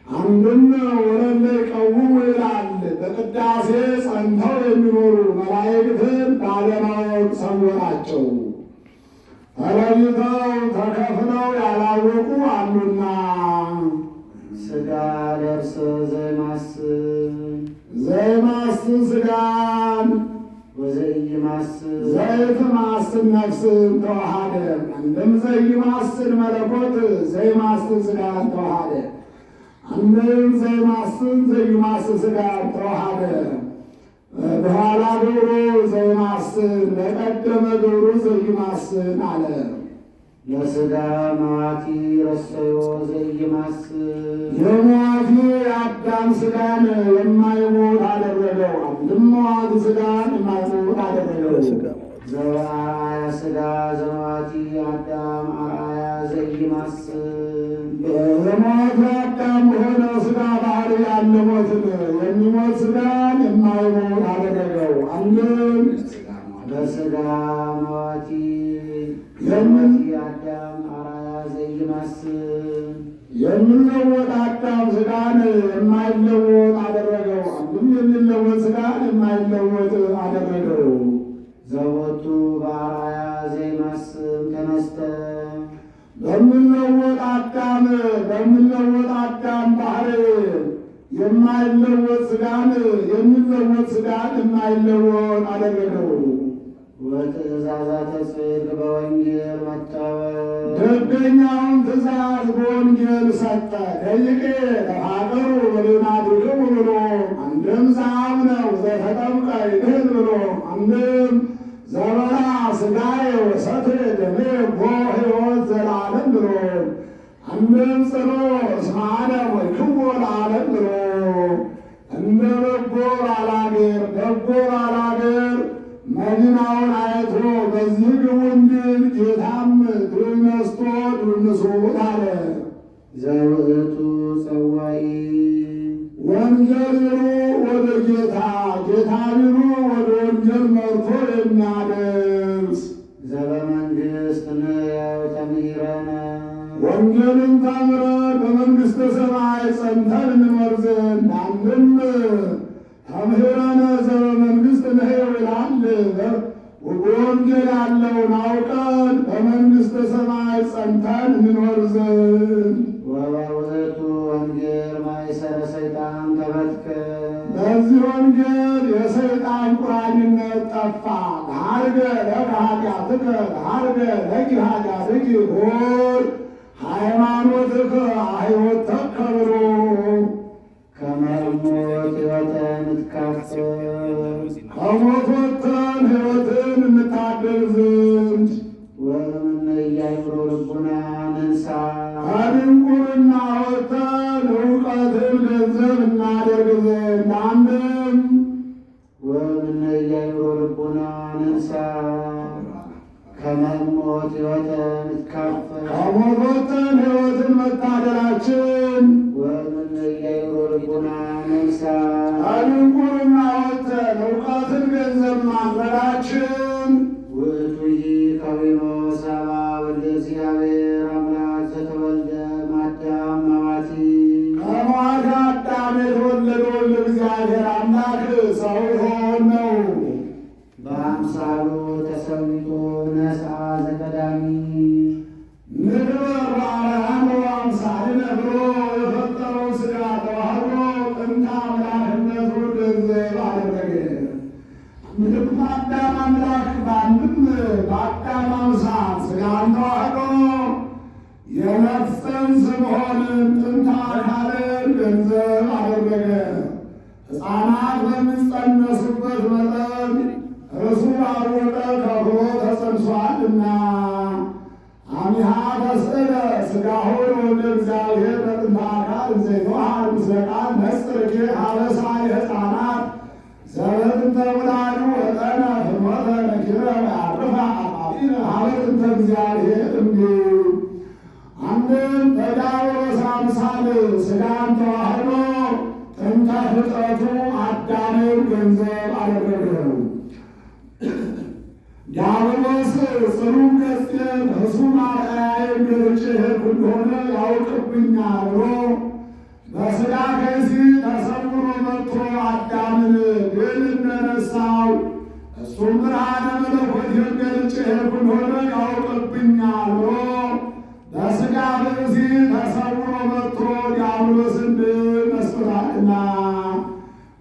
አንድም ወለለ ይቀውሙ ይላል። በቅዳሴ ጸንተው የሚኖሩ መላእክትን ባለማወቅ ሰወራቸው። ተለይተው ተከፍለው ያላወቁ አሉና ሥጋ ለብሰ ዘይማስን ሥጋን ወዘኢይማስን ዘይትማስን ነፍስን ተዋሃደ። አንድም ዘይማስን መለኮት ዘይማስን ሥጋን ተዋሃደ። አንድም ዘይማስን ዘይማስን ሥጋን ተዋሃደ። በኋላ ግብሩ ዘይማስን ለቀደመ ግብሩ ዘይማስን አለ። ለሥጋ መዋቲ ረሰዮ ዘኢይማስን የሟቲ የአዳም ሥጋን የማይሞት አደረገው። አንድም ሟቲ ሥጋን የማይሞት አደረገው። ዘበአርአያ ሥጋ ዘመዋቲ አዳም አርአያ ዘኢይማስን የሟቲ አዳም በሆነ ሥጋ ባህሪ ያለ ሞትን የሚሞት ሥጋን የማይሞት አደረገው። አንድም በሥጋ መዋቲ አዳም አርአያ ዘኢይማስን የሚለወጥ አዳም ሥጋን የማይለወጥ አደረገው። አንድም የሚለወጥ ሥጋን የማይለወጥ አደረገው። ዘቦቱ በአርአያ ዘይማስን ተነስተ በሚለወጥ አዳም ባህሪ የማይለወጥ ሥጋን የሚለወጥ ሥጋን የማይለወጥ አደረገው። ወትእዛዛተ ጽድቅ በወንጌል መጠወቅ ደገኛውን ትእዛዝ በወንጌል ሰጠ። ደይቄ ተፋቀሩ በልናድክሙ ብሎ አንድም ዘአምነው ዘተጠምቀ ይድኅን ብሎ አንድም ዘበላ ሥጋዬ ወሰትየ ደምየ ቦ ሕይወት ዘላለም ብሎ አንድም ጽኖ እስመ አነ ወይክዎ ለዓለም ብሎ እንደ በጎ ባላገር መዲናውን አይቶ በዚህ ግቡ እንዲል ጌታም ድል ነስቶ ድል ንሱት አለ። ዘውእቱ ጸዋኢ ወንጌል ቢሉ ወደ ጌታ ቢሉ ወደ ወንጌል መርቶ የሚያደርስ ዘበመንግሥት ንሕየው ተምሂረነ ወንጌልን ተምረን በመንግሥተ ሰማይ ጸንተን እንኖር ዘንድ አንድም ተምሂረነ ዘበመንግሥት ንሕየው ይላል። በወንጌል ያለውን አውቀን በመንግሥተ ሰማይ ጸንተን እንኖር ዘንድ ወበውእቱ ወንጌል ማእሰረ ሰይጣን ተበትከ በዚህ ወንጌል የሰይጣን ቁራኝነት ጠፋ። ሀርገ ለከ ኃጢአትከ ሀርገ ለኪ ኃጢአትኪ ሆር ሃይማኖትከ አሕይወተከ ብሎ ከመ እሞት ሕይወተ ንትካፈል ከሞት ወጥተን ሕይወትን እንታደል ዘንድ ወእምነ ኢያእምሮ ልቡና ንንሣ ከድንቁርና ወጥተን እውቀትን ገንዘብ እናደርግ ዘንድ አንድም ወእምነ ኢያእምሮ ልቡና ንንሣ ከመ እሞት ሕይወተ ንትካፈል ከሞት ወጥተን ሕይወትን መታደላችን ወእምነ ኢያእምሮ ልቡና ንንሣ ከድንቁርና ወጥተን እውቀትን ገንዘብ ማድረጋችን ውእቱሂ ከዊኖ ሰብአ ወልደ እግዚአብሔር አምላክ ዘተወልደ እምአዳም መዋቲ ከሟች አዳም የተወለደ ወልደ እግዚአብሔር አምላክ ሰው የሆነ ነው። በአምሳሉ ተሰዊቶ ነስአ ዘቀዳሚ ንግበር በአርአያነ ወአምሳልነ ብሎ የፈጠረው ሥጋ ተዋህዶ ጥንተ አምላክነቱን ገንዘብ አደረገ። ምንም አዳም አምላክ በአንድም በአዳም አምሳል ሥጋን ተዋህዶ የነፍስ ጽንስ መሆንን ጥንተ አካልን ገንዘብ አደረገ። ሕፃናት በሚጸነሱበት መጠን እርሱ ባወቀ ከፍሎ ተጸንሷልና አሚሃ ተስእለ ሥጋሁ ለወልደ እግዚአብሔር በጥንተ አካል ዘይተዋሃድ ምስለ ቃል ነጽርኬ ሀበሳል ሕፃናት ዘበጥንተ ውላዱ ወጠነ ፍኖተ ነኪረ ያርፋ አቃቢነ ሀበ ጥንተ እግዚአብሔር እንዲል አንድም በዲያብሎስ አምሳል ሥጋን ተዋህዶ ጥንተ ፍጥረቱ አዳምን ገንዘብ አደረገው። ዲያብሎስ ጽሩም ገጽን እሱም አርአያዬን ገልጬ ሄድኩ እንደሆነ ያውቅብኛል ብሎ በሥጋ ከይሲ ተሰውሮ መጥቶ አዳምን ድል እንደነሳው እሱም ብርሃነ መለኮቴን ገልጬ ሄድኩ እንደሆነ ያውቅብኛል ብሎ በሥጋ ከይሲ ተሰውሮ መጥቶ ዲያብሎስን ድል ነስቶታልና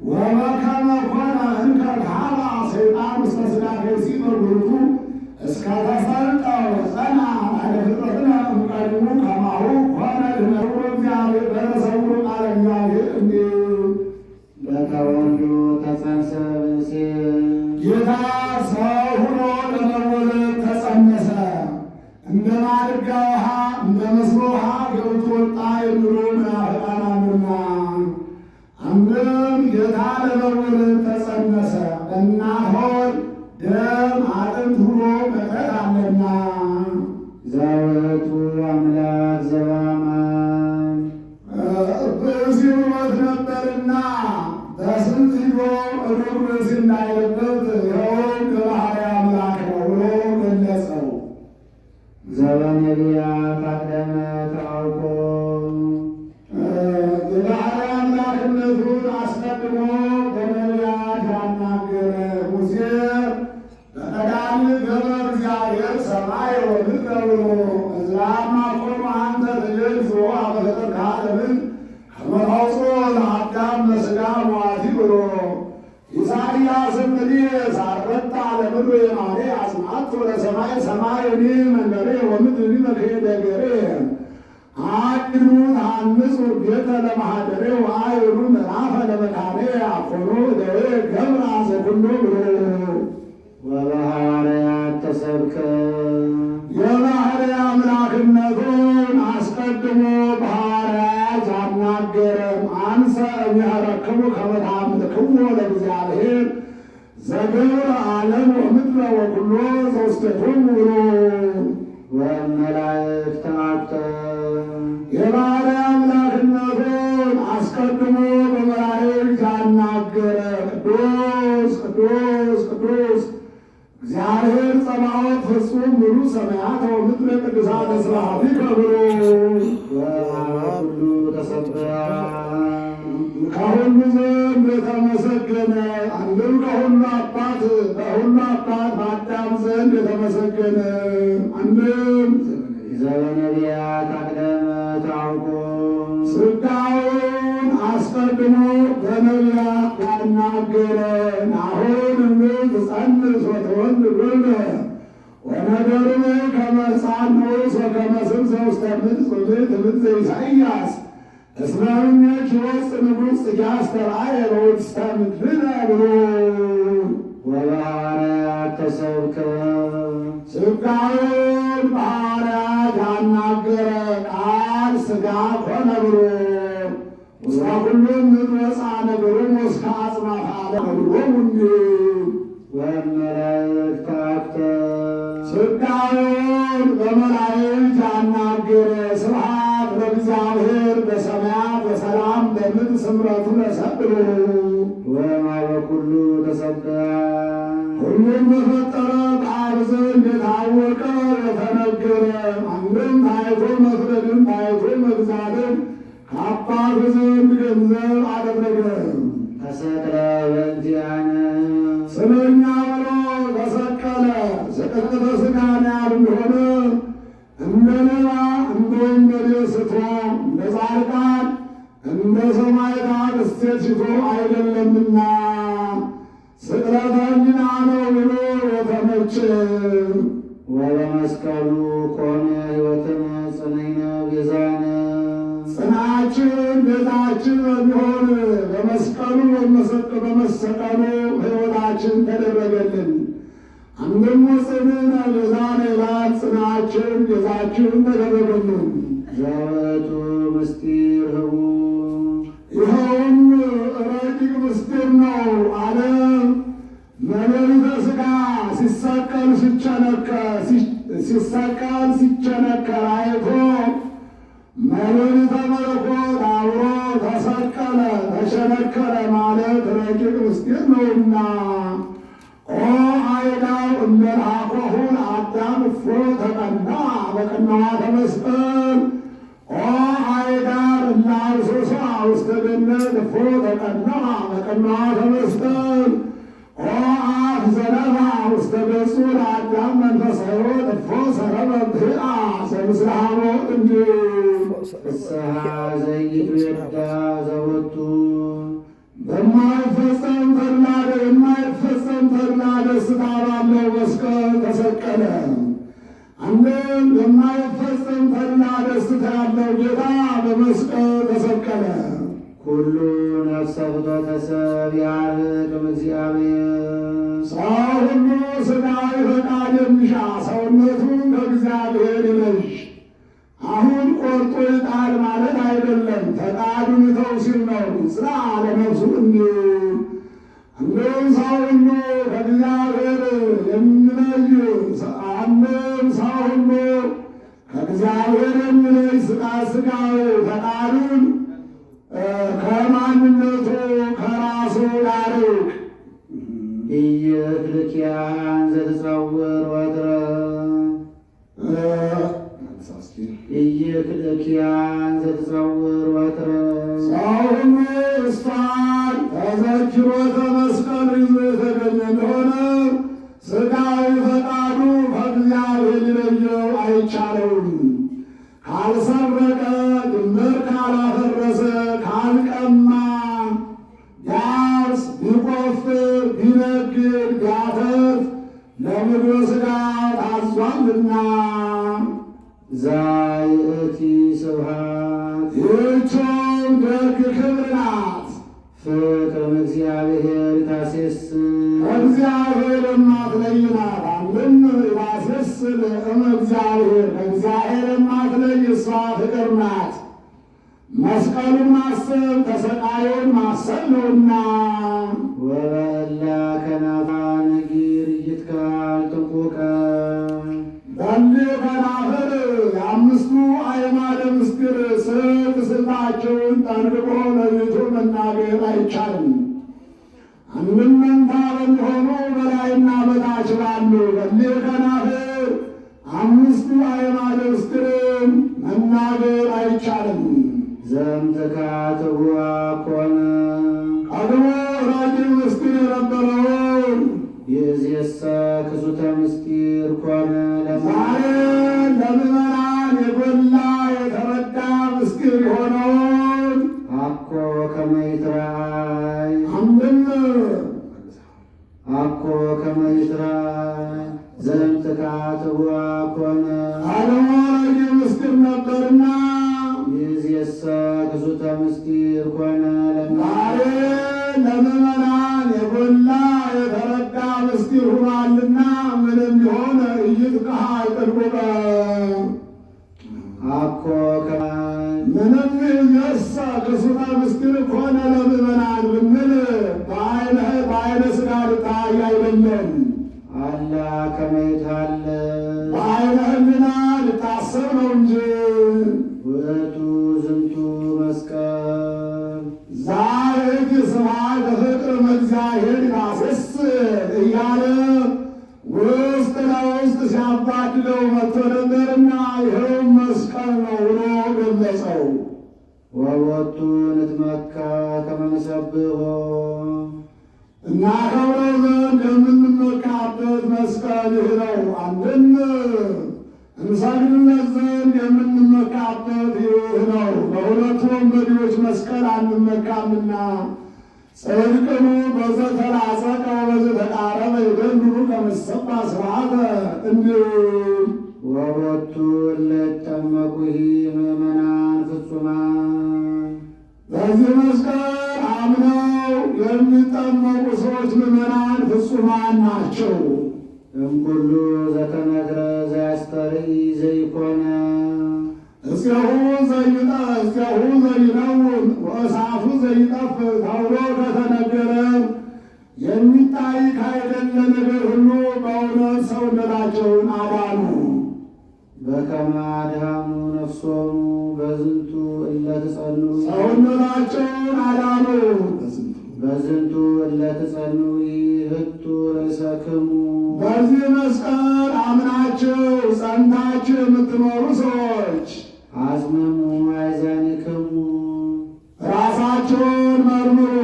ወበከመ ኮነ እንከ ኀባ ሰይጣን ውስተ ሥጋ ከይሲ በጉልቱ እስከ ተፈልጠ ወጸና ላዕለ ፍጥረትነ እምቀድሙ ከማሁ ኮነ ድኅነቱ እግዚአብሔር በተሰውሮ ቃለ እግዚአብሔር እንዲህ በተወልዶ ተጸንሰ ብእሴ ጌታ ሰው ሆኖ ለመወለድ ተጸነሰ። እንደ ማድጋ ውሃ እንደ መስኖ ውሃ ገብቶ ወጣ የሚሉ መናፍቃን አሉና አንድም ጌታ ለመወለድ ተጸነሰ። በእናት ሆድ ደም አጥንት ሆኖ መቅረት አለና ዘውእቱ አምላክ ዘበአማን ብእሲ ብሎት ነበርና በስንት ሂዶ ሩቅ ብእሲ እንዳይለበት ይኸውም የባሕርይ አምላክ ነው ብሎ ገለጸው። ዘበነቢያት አቅደመ ተአውቆ የባሕርይ አምላክነቱን አስቀድሞ በነቢያት ያናገረ ሙሴ በቀዳሚ ገበ እግዚአብሔር ሰማይ ወምድረ ብሎ እዝራም አኮኑ አንተ ትቤዝዎ አመ ፈጠርከ ዓለምን ከመ ታውፅኦ ለአዳም በሥጋ መዋቲ ብሎ ኢሳይያስም ሳረታ ለምድር የማኔ አጽናቶ ለሰማይ ሰማይኒ መንበሬ ወምድሪ መክሔደ ገሬ አድኑ ታንጹ ቤተ ለማኅደሬ ወአይኑ ምዕራፈ ለመካኔ አኮኑ ደዌ ገብረ ዘኩሎ ብሎ ወበሐዋርያት ተሰብከ የባሕርይ አምላክነቱን አስቀድሞ በሐዋርያት አናገረ። አንሰ እምያረክሙ ከመ ታምልክዎ ለእግዚአብሔር ዘገብረ ዓለም ወምድረ ወኩሎ ዘውስቴቶሙ ብሎ ወመላእክት ተአብተ የባሕርይ አምላክነቱን አስቀድሞ በመላእክት አናገረ። ቅዱስ ቅዱስ ቅዱስ እግዚአብሔር ጸባዖት ፍጹም ሙሉ ሰማያት ወምድረ ቅዱሳነ ስብሐቲከ ብሎ ወሁሉ ተሰብአ ከሁሉ ዘንድ የተመሰገነ አንድም ከሁሉ አባት በሁሉ አባት በአዳም ዘንድ የተመሰገነ አንድም ዘበነቢያት አቅደመ ተአውቆ ሥጋውን አስቀድሞ በነቢያት ያናገረን። አሁን ትጸንስ ወትወልድ ወልደ ወነገሩነ ከመ ሕፃን ንዑስ ወከመ ስብሰ ውስተ ምድር ትምህርት ዘኢሳይያስ እስመ እምኔኪ ይወፅእ ንጉሥ ጽጌ በውስተ ምድርነ ብሎ ወበሐዋርያት ተሰብከ ሥጋውን በሐዋርያት ያናገረ ቃል ሥጋ ኮነ ብሎ ውስተ ኩሉ ምድር ወፅአ ነገሮሙ እስከ አጽናፈ ዓለም ብሎሙ እንዲህ ወመላእክት ተአብተ ሥጋውን በመላእክት ያናገረ። ስብሐት ለእግዚአብሔር በሰማያት በሰላም በምድር ስምረቱ ለሰብእ ወማበ ኩሉ ተሰብአ ሁሉም በፈጠረ በአብ ዘንድ የታወቀ የተነገረ አንድም ታይቶ መፍረድን ታይቶ መግዛትን ከአባቱ ዘንድ ገንዘብ አደረገ። ተሰቅለ በእንቲአነ ስለ እኛ ብሎ ተሰቀለ። ስቅለተ ሥጋን ያህል እንደሆነ እንደ ሌባ እንደ ወንበዴ ስቶ እንደ ጻድቃን እንደ ሰማዕታት እሴት ሽቶ አይደለምና ስቅለተኛ ነው ብሎ የተመቸ ወበመስቀሉ ኮነ ሕይወትነ ጽንዕነ ቤዛነ ጽናችን ቤዛችን በሚሆን በመስቀሉ በመሰቀሉ ሕይወታችን ተደረገልን። አንድም ጽንዕነ ቤዛነ ይላል። ጽናችን ቤዛችን ተደረገልን። ዘውእቱ ምስጢር ህቡዕ ይኸውም ረቂቅ ምስጢር ነው አለ። መለሊተ ሥጋ ሲሰቀል ሲቸነከር አይቶ መለሊተ መለኮት አብሮ ተሰቀለ ተሸነከረ ማለት ረቂቅ ምስጢር ነውና ኦ አይዳው እለ ረሃቆ በቅንዋተ መስቀል ኦ ሀይዳር እናብሶሳ ውስተ ገነት እፎ ተቀንዐ በቅንዋተ መስቀል ኦ አፍ ዘነባ ውስተ ገጹ ለአዳም መንፈሰ ሕይወት እፎ ሰረበ ብህአ ዘምስለ ሐሞት እንዲል ፍስሐ ዘይትዌዳ ዘወቱ በማይፈጸም ተድላ ደስታ ባለው መስቀል ተሰቀለ። አንድም የማይፈጸም ተድላ ደስታ ያለው ጌታ በመስቀል ተሰቀለ። ኩሉ ነፍሰ ፍጥረተ ሰብ ያርቅ እግዚአብሔር ሰው ሁሉ ሥጋዊ ፈቃድ የሚሻ ሰውነቱን ከእግዚአብሔር ይለይ። አሁን ቆርጦ ይጣል ማለት አይደለም። ፈቃዱን ይተው ሲል ነው። ስራ ለነፍሱ እንዲሁም ሰው ሁሉ ከእግዚአብሔር የሚለይ አንድም ሰው ሁሉ ከእግዚአብሔር የሚለይ ሥጋዊ ፈቃዱን ከማንነቱ ከራሱ ያርቅ። ኢይክልኪያን ዘትጸውር ወትረ ኢይክልኪያን ዘትጸውር ወትረ ሰው ሁሉ እሷን ተዘክሮተ መስቀል ይዞ የተገኘ እንደሆነ ሥጋዊ ፈቃዱ ከእግዚአብሔር ሊለየው አይቻለውም። ካልሰረቀ፣ ድንበር ካላፈረሰ፣ ካልቀማ፣ ቢያርስ፣ ቢቆፍር፣ ቢነግድ፣ ቢያተርፍ ለምድረ ሥጋ ታዟልና። ዛይእቲ ስብሐት ይህችም ደግ ክብር ናት። ፍቅር እግዚአብሔር ይታሴስል ከእግዚአብሔር የማትለይ ናት። አንድም ይታሴስል እግዚአብሔር ከእግዚአብሔር የማትለይ እሷ ፍቅር ናት። መስቀሉን ማሰብ ተሰቃዩን ማሰብ ነውና። ወበእላ ከናፋ ነጊር ይትካል ጥንቁቀ በል ከናፈር የአምስቱ አዕማደ ምስጢር ስልታቸውን ጠንቅቆ ለይቶ መናገር አይቻልም። አንድም መንታ በሚሆኑ በላይና በታች ባሉ በል ከናፈር አምስቱ አዕማደ ምስጢርን መናገር አይቻልም። ዘምትካትዋ ኮነ ቀድሞ ረጅም ምስጢር የነበረውን ይእዜሰ ክሱተ ምስጢር ኮነ ዛሬ ለምዕመናን የጎላ የተረዳ ምስጢር የሆነውን አኮ ከመ ይትረአይ አኮ ከመ ይትረአይ ዘምትካትዋ ኮነ ቀድሞ ረጅም ምስጢር ነበርና ይእዜሰ ክሱተ ምስጢር ኮነ ዛሬ ለምዕመናን የጎላ የተረዳ ምስጢር ሆኗልና ምንም ቢሆን ኢይትከሀል ጥንቁቀ አኮ ከመ ምንም ይእዜሰ ክሱተ ምስጢር ኮነ ለምዕመናን ብንል በዓይነ ሥጋ ልታይ አይደለም። አላ ከመ ይትሃለል በዓይነ ሕሊና ልታሰብ ነው እንጂ። ውእቱ ዝንቱ መስቀል ዛሬት ስብሐት ለፍቅር እግዚአብሔር ይታሴስል እያለ ውስጥ ለውስጥ ሲያባድለው መጥቶ ነበርና ይኸው መስቀል ነው ብሎ ገለጸው። ወቦቱ ንትመካ ከመ ንሰብሖ እናከብረው ዘንድ የምንመካበት መስቀል ይህ ነው። አንድም እንሰግድለት ዘንድ የምንመካበት ይህ ነው። በሁለቱ ወንበዴዎች መስቀል አንመካምና ጽድቅኑ በዘተላጸቀ ወበዘተቃረበ ይደልሉ ከመ ይሰብሐ ስብሐተ እንዲል ወቦቱ እለ ይጠመቁሂ ምእመናን ፍጹማን በዚህ መስቀል አምነው የሚጠመቁ ሰዎች ምዕመናን ፍጹማን ናቸው። እምኩሉ ዘተነግረ ዘያስተርኢ ዘይኮነ እስቲሁ ዘይነውን ወእሳቱ ዘይጠፍ ተብሎ ከተነገረ የሚታይ ካይደለ ነገር ሁሉ በእውነት ሰውነታቸውን አዳኑ። በከመ አድኃኑ ነፍሶሙ በዝንቱ እለ ትጸንዑ ሰውነታቸውን አዳኑ። በዝንቱ እለ ትጸንዑ ህቱ ርእሰክሙ በዚህ መስቀል አምናችሁ ጸንታችሁ የምትኖሩ ሰዎች አጽመሙ አእዛኒክሙ ራሳችሁን መርምሩ።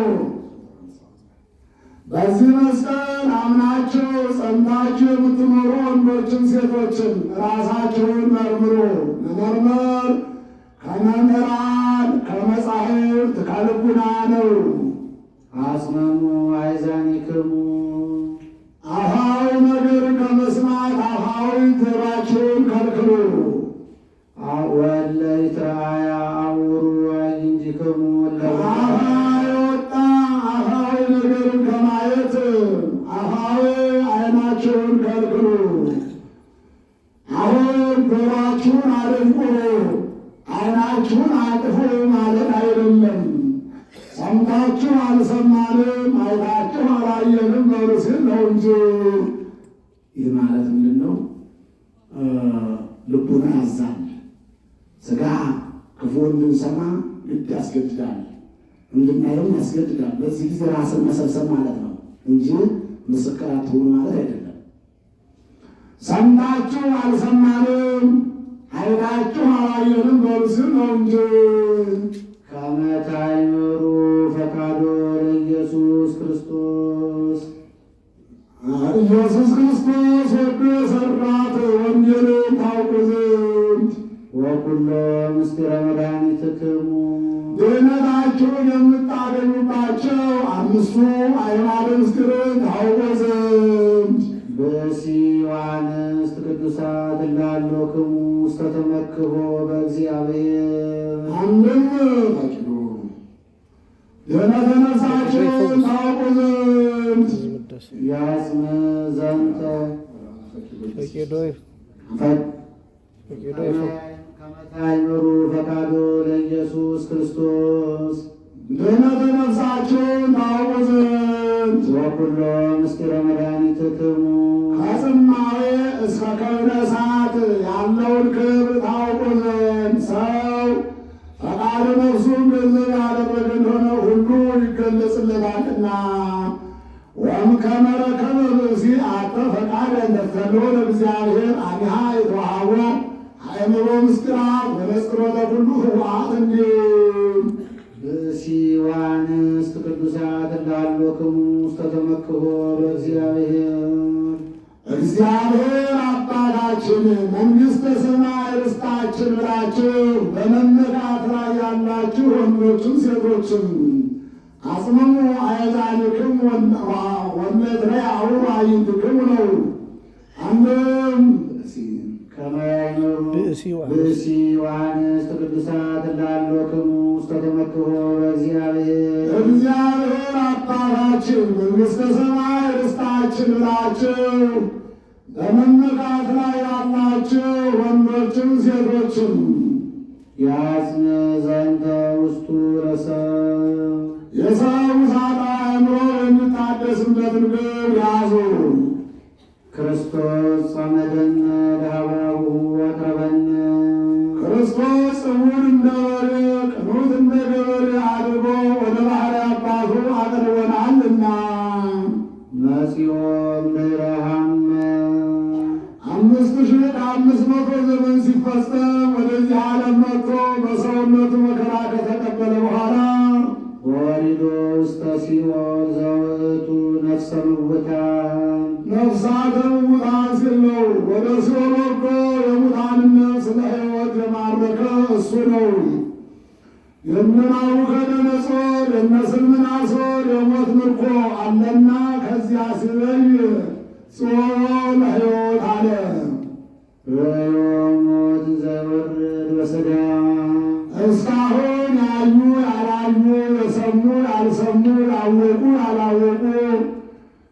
በዚህ መስቀል አምናችሁ ጸንታችሁ የምትኖሩ ወንዶችም ሴቶችም ራሳችሁን መርምሩ። መመርመር ከመምህራን ከመጻሕፍት ከልቡና ነው። አጽመሙ አእዛኒክሙ አፋዊ ነገር ከመስማት አፋዊ ጆሮአችሁን ከልክሉ። ወእለ ይትረአያ አውሩ አዕይንቲክሙ ከአፋ የወጣ አፋዊ ነገርን ከማየት አፋዊ ዓይናችሁን ከልክሉ። አሁን ጆሮአችሁን አድንቁሩ፣ ዓይናችሁን አጥፉ ማለት አይደለም። ሰምታችሁ አልሰማንም፣ አይታችሁ አላየንም በሉ ሲል ነው እንጂ። ይህ ማለት ምንድን ነው? ልቡና ያዛል። ሥጋ ክፉ እንድንሰማ ግድ ያስገድዳል፣ እንድናየውም ያስገድዳል። በዚህ ጊዜ ራስን መሰብሰብ ማለት ነው እንጂ ምስክር አትሁኑ ማለት አይደለም። ሰምታችሁ አልሰማንም፣ አይታችሁ አላየንም በሉ ሲል ነው እንጂ። ከመ ታእምሩ ፈቃዶ ለኢየሱስ ክርስቶስ ኢየሱስ ክርስቶስ ወዶ የሠራት ወንጌልን ታውቁ ዘንድ ወኩሎ ምስጢረ መድኃኒትክሙ ድኅነታችሁን የምታገኙባቸው አምስቱ አዕማደ ምስጢርን ታውቁ ዘንድ ብእሲ ዮሐንስ ቅዱሳት እላለክሙ ውስተ ተመክሖ በእግዚአብሔር አንድም ፈቅዱ ድኅነተ ነፍሳችሁን ታውቁ ዘንድ ያጽም ዘንተ ከመ ታእምሩ ፈቃዶ ለኢየሱስ ክርስቶስ ድኅነተ ነፍሳችሁን ታውቁ ዘንድ ወኩሎ ምስጢረ መድኃኒትክሙ ከጽማዌ እስከ ከብደ እሳት ያለውን ክብር ታውቁ ዘንድ ሰው ፈቃደ ነፍሱን ገንዘብ ያደረገ እንደሆነ ሁሉ ይገለጽለታልና። ወእምከመ ረከበ ብእሲ አተ ፈቃደ እንተተልዎ ለእግዚአብሔር አኒሃ የተወሃቦ አእምሮ ምስጢራት ወነጽሮተ ኩሉ ኅቡዓት እንዲል ብእሲ ዮሐንስ ቅዱሳት እላለክሙ ውስተ ተመክሖ በእግዚአብሔር እግዚአብሔር አባታችን መንግሥተ ሰማይ ርስታችን ብላችሁ በመመካት ላይ ያላችሁ ወንዶችም ሴቶችም አጽምሙ አእዛኒክሙ ወለትረአዩ አዕይንቲክሙ ነው። አንድም ከመ ያእምሩ ብእሲ ዮሐንስ ቅዱሳት እላለክሙ ውስተ ተመክሖ በእግዚአብሔር እግዚአብሔር አባታችን መንግሥተ ሰማይ ርስታችን ብላችሁ በመመካት ላይ ያላችሁ ወንዶችም ሴቶችም ያጽም ዘንተ ውስጡ ለሰብ የሰው ሳጣ አእምሮ የሚታደስበትን ግብ ያዙ። ክርስቶስ ጸመደነ ለኀባሁ አቅረበነ ክርስቶስ ጽሙድ እንደ በሬ ቅኑት እንደ ገበሬ አድርጎ ወደ ባሕርይ አባቱ አቅርቦናልና። መጺኦ እምድኅረ-ሐመ 5500 ዘመን ሲፈጸም ወደዚህ ዓለም መጥቶ በሰውነቱ መከራ ከተቀበለ በኋላ ወሪዶ ውስተ ሲኦል ዘውእቱ ነፍሰ ምውታን ነፍሳተ ምውታን ሲል ነው። ወደ ሲኦል ወርዶ የሙታንን ነፍስ ለሕይወት የማረከ እሱ ነው። የናቡከደነፆር የስልምናሶር የሞት ምርኮ አለና ከዚያ ሲለይ ጽዮን ሕይወት አለ። ርእዮ ሞት ዘይወርድ በሰዳም እስካሁን ያዩ ያላዩ የሰሙ ያልሰሙ ያወቁ ያላወቁ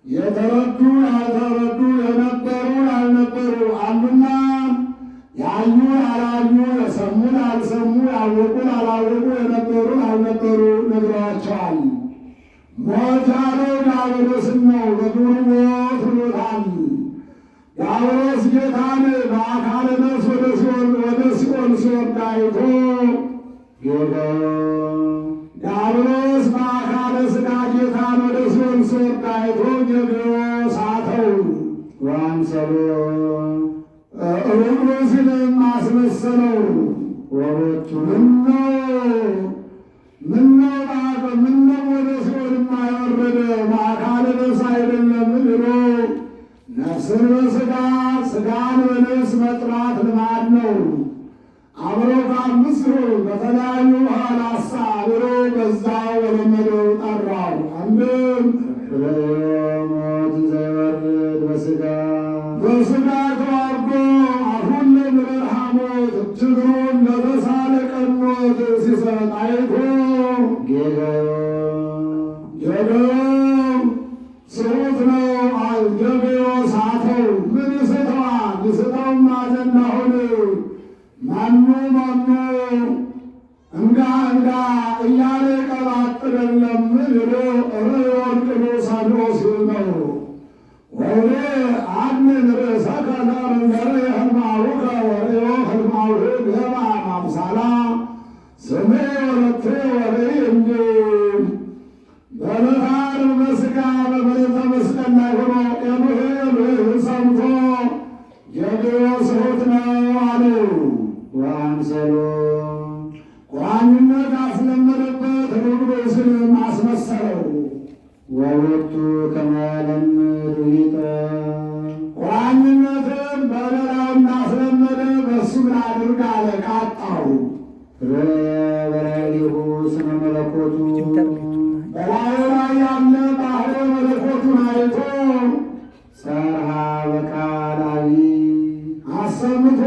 የተረዱ ያልተረዱ የነበሩ ያልነበሩ አሉና ያዩ ያላዩ የሰሙ ያልሰሙ ያወቁ ያላወቁ የነበሩ ያልነበሩ ነግረዋቸዋል። ሞት ያለው ዲያብሎስን ነው። በዱር ሞት ብሎታል። ዲያብሎስ ጌታን በአካለ ነፍስ ወደ ሲኦል ሲወርድ አይቶ ዲያብሎስ በአካለ ሥጋ ጌታን ወደ ሲኦል ሲወርድ አይቶ ጌዴዎን ሳተው። ወአምሰሎ ሩቅሮስንም አስመሰለው። ወሎቱ ምነው ወደ ሲኦል የማይወረደ በአካለ ነፍስ አይደለም ብሎ ነፍስን በሥጋ ሥጋን በነፍስ መጥራት ልማድ ነው። አብረው ከአምስት በተለያዩ ኋላሳ ብሎ በዛው በለመደው ጠራው። አንድም ሞት ዘይወርድ በሥጋ በሥጋ ተዋርዶ አሁን ለምድር ሐሞት እጅግሩን ለተሳለ ቀኖት ሲሰጥ አይቶ ጌጋዮ ስሩት ነው ገበዮ ሳተው ምን ይስተዋል? ይስተውማ ዘንድ አሁን ማኑ እንጋ እያለ ቀባጥረለም ብሎ ወርቅ ሰዶ ሲል ነው። ወሬ አምን ርእሰከ ለመንገር ህልማውከ ወሬዮ ህልማውህ ገባ ማምሳላ ስሜ ወለቴ ወሬ እንዲ በለታር በሥጋ በበለተ መስቀል ላይ ሆኖ ኤሉሄ ሰምቶ የገዮ ስሩት ነው አለው። ወአምሰሎ ቁራኝነት አስለመደበት ሩቅሮስንም አስመሰለው። ወሎቱ ከመ ያለምድ ውሒጠ ቁራኝነትም በሌላው እንዳስለመደ በእሱም ላድርግ አለ። ቃጣው ርእየ በላዕሌሁ ስመ መለኮቱ በላዩ ላይ ያለ ባሕርየ መለኮቱን አይቶ ጸርሐ በቃል አቢይ አሰምቶ